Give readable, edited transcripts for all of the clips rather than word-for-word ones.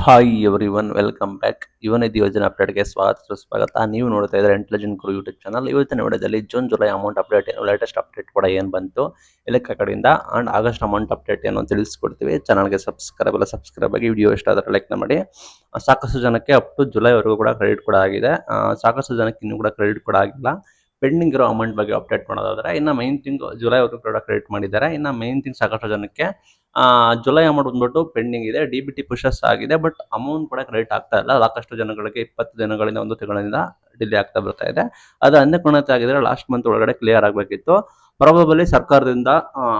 Hi everyone welcome back. Yuvanidhi ಯೋಜನೆ ಅಪ್ಡೇಟ್ಗೆ ಸ್ವಾಗತ ಸುಸ್ವಾಗತ. ನೀವು ನೋಡ್ತಾ ಇದ್ದಾರೆ ಇಂಟೆಲಿಜೆಂಟ್ ಗುರು ಯೂಟ್ಯೂಬ್ ಚಾನಲ್. ಇವತ್ತಿನ ವಿಡಿಯೋದಲ್ಲಿ ಜೂನ್ ಜುಲೈ ಅಮೌಂಟ್ ಅಪ್ಡೇಟ್ ಏನು, ಲೇಟೆಸ್ಟ್ ಅಪ್ಡೇಟ್ ಕೂಡ ಏನು ಬಂತು ಇಲಾಖೆ ಕಡೆಯಿಂದ ಅಂಡ್ ಆಗಸ್ಟ್ ಅಮೌಂಟ್ ಅಪ್ಡೇಟ್ ಏನು ಅಂತ ತಿಳಿಸ್ಕೊಡ್ತೀವಿ. ಚಾನಲ್ಗೆ ಸಬ್ಸ್ಕ್ರೈಬ್ ಆಗಿ, ವಿಡಿಯೋ ಇಷ್ಟ ಆದರೆ ಲೈಕ್ ಮಾಡಿ. ಸಾಕಷ್ಟು ಜನಕ್ಕೆ ಅಪ್ ಟು ಜುಲೈವರೆಗೂ ಕೂಡ ಕ್ರೆಡಿಟ್ ಕೂಡ ಆಗಿದೆ. ಸಾಕಷ್ಟು ಜನಕ್ಕೆ ಇನ್ನೂ ಕೂಡ ಕ್ರೆಡಿಟ್ ಕೂಡ ಆಗಿಲ್ಲ. ಪೆಂಡಿಂಗ್ ಇರೋ ಅಮೌಂಟ್ ಬಗ್ಗೆ ಅಪ್ಡೇಟ್ ಮಾಡೋದಾದ್ರೆ, ಇನ್ನು ಮೈನ್ ಥಿಂಗ್ ಜುಲೈವರೆಗೂ ಕೂಡ ಕ್ರೆಡಿಟ್ ಮಾಡಿದ್ದಾರೆ. ಇನ್ನು ಮೈನ್ ಥಿಂಗ್ ಸಾಕಷ್ಟು ಜನಕ್ಕೆ ಜುಲೈ ಅಮೌಂಟ್ ಬಂದ್ಬಿಟ್ಟು ಪೆಂಡಿಂಗ್ ಇದೆ. ಡಿ-ಬಿ-ಟಿ ಪುಷಸ್ ಆಗಿದೆ, ಬಟ್ ಅಮೌಂಟ್ ಕೂಡ ಕ್ರೆಡಿಟ್ ಆಗ್ತಾ ಇಲ್ಲ. ಸಾಕಷ್ಟು ಜನಗಳಿಗೆ 20 ದಿನಗಳಿಂದ 1 ತಿಂಗಳಿಂದ ಡಿಲೇ ಆಗ್ತಾ ಬರ್ತಾ ಇದೆ. ಅದು ಅನ್ಯಪೂರ್ಣತೆ ಆಗಿದ್ರೆ ಲಾಸ್ಟ್ ಮಂತ್ ಒಳಗಡೆ ಕ್ಲಿಯರ್ ಆಗಬೇಕಿತ್ತು. ಪ್ರಾಬಬಲಿ ಸರ್ಕಾರದಿಂದ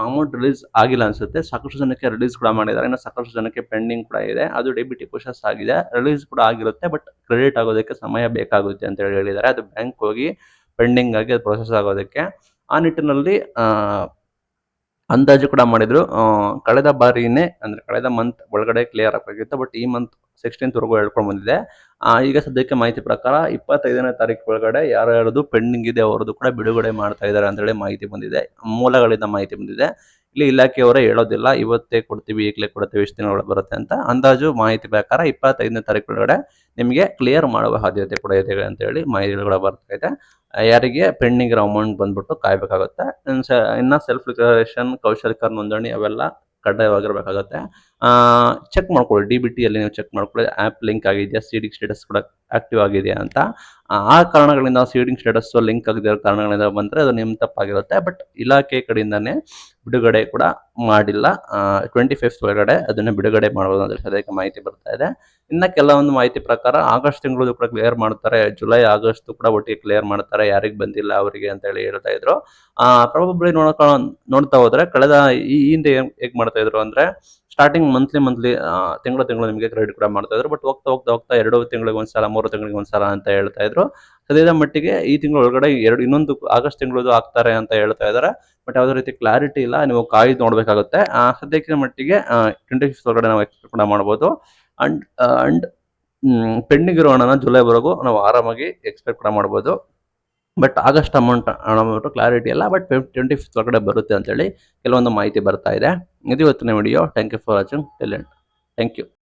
ಅಮೌಂಟ್ ರಿಲೀಸ್ ಆಗಿಲ್ಲ ಅನ್ಸುತ್ತೆ. ಸಾಕಷ್ಟು ಜನಕ್ಕೆ ರಿಲೀಸ್ ಕೂಡ ಮಾಡಿದ್ದಾರೆ, ಇನ್ನು ಸಾಕಷ್ಟು ಜನಕ್ಕೆ ಪೆಂಡಿಂಗ್ ಕೂಡ ಇದೆ. ಅದು ಡಿ-ಬಿ-ಟಿ ಪುಷಸ್ ಆಗಿದೆ, ರಿಲೀಸ್ ಕೂಡ ಆಗಿರುತ್ತೆ, ಬಟ್ ಕ್ರೆಡಿಟ್ ಆಗೋದಕ್ಕೆ ಸಮಯ ಬೇಕಾಗುತ್ತೆ ಅಂತ ಹೇಳಿದ್ದಾರೆ. ಅದು ಬ್ಯಾಂಕ್ ಹೋಗಿ ಪೆಂಡಿಂಗ್ ಆಗಿ ಅದು ಪ್ರೊಸೆಸ್ ಆಗೋದಕ್ಕೆ. ಆ ನಿಟ್ಟಿನಲ್ಲಿ ಅಂದಾಜು ಕೂಡ ಮಾಡಿದ್ರು. ಕಳೆದ ಬಾರಿನೇ ಅಂದ್ರೆ ಕಳೆದ ಮಂತ್ ಒಳಗಡೆ ಕ್ಲಿಯರ್ ಆಗಬೇಕಿತ್ತು, ಬಟ್ ಈ ಮಂತ್ 16th ವರೆಗೂ ಹೇಳ್ಕೊಂಡು ಬಂದಿದೆ. ಈಗ ಸದ್ಯಕ್ಕೆ ಮಾಹಿತಿ ಪ್ರಕಾರ 25ನೇ ತಾರೀಕು ಒಳಗಡೆ ಯಾರ್ಯಾರದು ಪೆಂಡಿಂಗ್ ಇದೆ ಅವರದು ಕೂಡ ಬಿಡುಗಡೆ ಮಾಡ್ತಾ ಇದ್ದಾರೆ ಅಂತೇಳಿ ಮಾಹಿತಿ ಬಂದಿದೆ. ಮೂಲಗಳಿಂದ ಮಾಹಿತಿ ಬಂದಿದೆ. ಇಲ್ಲಿ ಇಲಾಖೆಯವರೇ ಹೇಳೋದಿಲ್ಲ ಇವತ್ತೇ ಕೊಡ್ತೀವಿ, ಈಗಲೇ ಕೊಡ್ತೀವಿ, ಇಷ್ಟು ದಿನಗಳು ಬರುತ್ತೆ ಅಂತ. ಅಂದಾಜು ಮಾಹಿತಿ ಪ್ರಕಾರ 25ನೇ ತಾರೀಕು ಒಳಗಡೆ ನಿಮಗೆ ಕ್ಲಿಯರ್ ಮಾಡುವ ಸಾಧ್ಯತೆ ಕೂಡ ಇದೆ ಅಂತ ಹೇಳಿ ಮಾಹಿತಿಗಳು ಕೂಡ ಬರ್ತಾ ಇದೆ. ಯಾರಿಗೆ ಪೆಂಡಿಂಗ್ ಇರೋ ಅಮೌಂಟ್ ಬಂದ್ಬಿಟ್ಟು ಕಾಯಬೇಕಾಗುತ್ತೆ. ಇನ್ನು ಸೆಲ್ಫ್ ಡಿಕ್ಲರೇಷನ್, ಕೌಶಲ್ಕರ್ ನೋಂದಣಿ ಅವೆಲ್ಲ ಕಡ್ಡಾಯವಾಗಿರಬೇಕಾಗುತ್ತೆ. ಚೆಕ್ ಮಾಡ್ಕೊಳ್ಳಿ, ಡಿ-ಬಿ-ಟಿಯಲ್ಲಿ ನೀವು ಚೆಕ್ ಮಾಡ್ಕೊಳ್ಳಿ, ಆ್ಯಪ್ ಲಿಂಕ್ ಆಗಿದೆಯಾ, ಸೀಡಿಂಗ್ ಸ್ಟೇಟಸ್ ಕೂಡ ಆಕ್ಟಿವ್ ಆಗಿದೆಯಾ ಅಂತ. ಆ ಕಾರಣಗಳಿಂದ ಸೀಡಿಂಗ್ ಸ್ಟೇಟಸ್ ಲಿಂಕ್ ಆಗದಿರೋ ಕಾರಣಗಳಿಂದ ಬಂದರೆ ಅದು ನಿಮ್ಮ ತಪ್ಪಾಗಿರುತ್ತೆ. ಬಟ್ ಇಲಾಖೆ ಕಡೆಯಿಂದನೇ ಬಿಡುಗಡೆ ಕೂಡ ಮಾಡಿಲ್ಲ. 25th ಒಳಗಡೆ ಅದನ್ನು ಬಿಡುಗಡೆ ಮಾಡ್ಬೋದು ಅಂತ ಸದ್ಯಕ್ಕೆ ಮಾಹಿತಿ ಬರ್ತಾ ಇದೆ. ಇನ್ನು ಕೆಲವೊಂದು ಮಾಹಿತಿ ಪ್ರಕಾರ ಆಗಸ್ಟ್ ತಿಂಗಳು ಕೂಡ ಕ್ಲಿಯರ್ ಮಾಡ್ತಾರೆ, ಜುಲೈ ಆಗಸ್ಟ್ ಕೂಡ ಒಟ್ಟಿಗೆ ಕ್ಲಿಯರ್ ಮಾಡ್ತಾರೆ, ಯಾರಿಗೆ ಬಂದಿಲ್ಲ ಅವರಿಗೆ ಅಂತ ಹೇಳಿ ಹೇಳ್ತಾ ಇದ್ರು. ಪ್ರಾಬಬ್ಲಿ ನೋಡ್ತಾ ಹೋದ್ರೆ ಕಳೆದ ಈ ಹಿಂದೆ ಹೇಗೆ ಮಾಡ್ತಾ ಇದ್ರು ಅಂದ್ರೆ, ಸ್ಟಾರ್ಟಿಂಗ್ ಮಂತ್ಲಿ ತಿಂಗಳು ನಿಮಗೆ ಕ್ರೆಡಿಟ್ ಕೂಡ ಮಾಡ್ತಾ ಇದ್ರು. ಬಟ್ ಹೋಗ್ತಾ 2 ತಿಂಗಳಿಗೆ ಒಂದ್ಸಲ, 3 ತಿಂಗಳಿಗೆ ಒಂದ್ಸಲ ಅಂತ ಹೇಳ್ತಾ ಇದ್ರು. ಸದ್ಯದ ಮಟ್ಟಿಗೆ ಈ ತಿಂಗಳು ಒಳಗಡೆ ಇನ್ನೊಂದು ಆಗಸ್ಟ್ ತಿಂಗಳದು ಆಗ್ತಾರೆ ಅಂತ ಹೇಳ್ತಾ ಇದ್ದಾರೆ. ಬಟ್ ಯಾವುದೇ ರೀತಿ ಕ್ಲಾರಿಟಿ ಇಲ್ಲ, ನೀವು ಕಾಯ್ದು ನೋಡ್ಬೇಕಾಗುತ್ತೆ. ಸದ್ಯಕ್ಕೆ ಮಟ್ಟಿಗೆ 25th ಒಳಗಡೆ ನಾವು ಎಕ್ಸ್ಪೆಕ್ಟ್ ಕೂಡ ಮಾಡ್ಬೋದು. ಅಂಡ್ ಪೆಂಡಿಂಗ್ ಇರೋ ಹಣನ ಜುಲೈವರೆಗೂ ನಾವು ಆರಾಮಾಗಿ ಎಕ್ಸ್ಪೆಕ್ಟ್ ಕೂಡ ಮಾಡ್ಬೋದು. ಬಟ್ ಆಗಸ್ಟ್ ಅಮೌಂಟ್ ಹಣ ಬಂದ್ಬಿಟ್ಟು ಕ್ಲಾರಿಟಿ ಇಲ್ಲ, ಬಟ್ 25th ಒಳಗಡೆ ಬರುತ್ತೆ ಅಂತೇಳಿ ಕೆಲವೊಂದು ಮಾಹಿತಿ ಬರ್ತಾ ಇದೆ. ಇದು ಇವತ್ತಿನ video. Thank you for watching. Thank you.